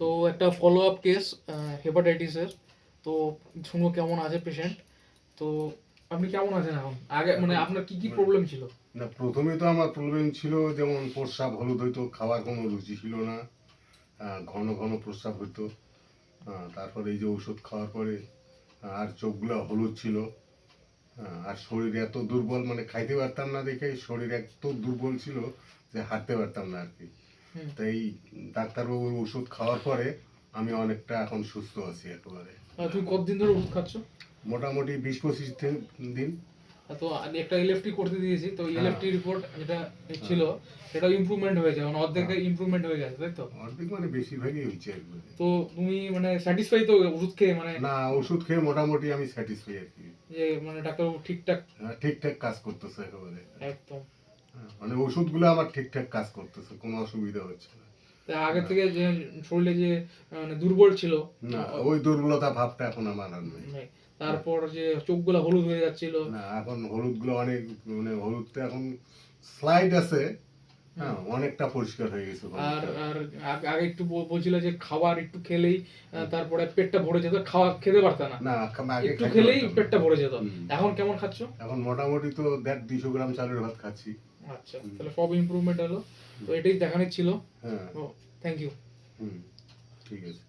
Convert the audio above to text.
তো একটা follow up case হেপাটাইটিসের। তো শুনো কেমন আছে পেশেন্ট। তো আপনি কেমন আছেন এখন? আগে মানে আপনার কি কি প্রবলেম ছিল? না, প্রথমে তো আমার প্রবলেম ছিল, যেমন প্রস্রাব হলুদ হইতো, খাওয়ার কোনো রুচি ছিল না, ঘন ঘন প্রস্রাব হইতো। তারপরে এই যে ওষুধ খাওয়ার পরে আর চোখগুলো হলুদ ছিল। আর শরীর এত দুর্বল, মানে খাইতে পারতাম না দেখে শরীর এত দুর্বল ছিল যে হাঁটতে পারতাম না আর কি। হুম। তাই ডাক্তারবাবুর ওষুধ খাওয়ার পরে আমি অনেকটা এখন সুস্থ আছি একেবারে। তুমি কতদিন ধরে ওষুধ খাচ্ছ? মোটামুটি 20-25 দিন। তো একটা এলএফটি করতে দিয়েছি, তো হ্যাঁ, এলএফটি রিপোর্ট যেটা ছিল হ্যাঁ, সেটা ইমপ্রুভমেন্ট হয়েছে, মানে অর্ধেক হ্যাঁ। ইমপ্রুভমেন্ট হয়ে গেছে, তাই তো? অর্ধেক মানে বেশিরভাগই হয়েছে একবারে। তো তুমি মানে স্যাটিসফাই তো ওষুধ খেয়ে, মানে না, ওষুধ খেয়ে মোটামুটি আমি স্যাটিসফাই আর কি। যে মানে ডাক্তারবাবু ঠিকঠাক? ঠিকঠাক কাজ করতেছে একেবারে। একদম। মানে ওষুধগুলো আমার ঠিকঠাক কাজ করতেছে, কোনো অসুবিধা হচ্ছে না। তা আগে হ্যাঁ। থেকে যে শরীরে যে মানে দুর্বল ছিল না, ওই দুর্বলতা ভাবটা এখন আমার আর নেই। নেই। তারপর যে চোখগুলো হলুদ হয়ে যাচ্ছিল। না, এখন হলুদগুলো অনেক, মানে হলুদটা এখন স্লাইড আছে। হ্যাঁ, অনেকটা পরিষ্কার হয়ে গেছে আর হলুদটা। আর আগে একটু বলছিল যে খাবার একটু খেলেই হুম। তারপরে পেটটা ভরে যেত, খাওয়া খেতে পারত না, না, আগে একটু খাইতে খেলেই পারতাম না। পেটটা ভরে যেত। হুম। এখন কেমন খাচ্ছ? এখন মোটামুটি তো 250 গ্রাম চালের ভাত খাচ্ছি। আচ্ছা, হুম। তাহলে সব ইমপ্রুভমেন্ট হলো। তো হুম। এটাই দেখানোর ছিল। হ্যাঁ। ও, থ্যাংক ইউ। হুম। ঠিক আছে।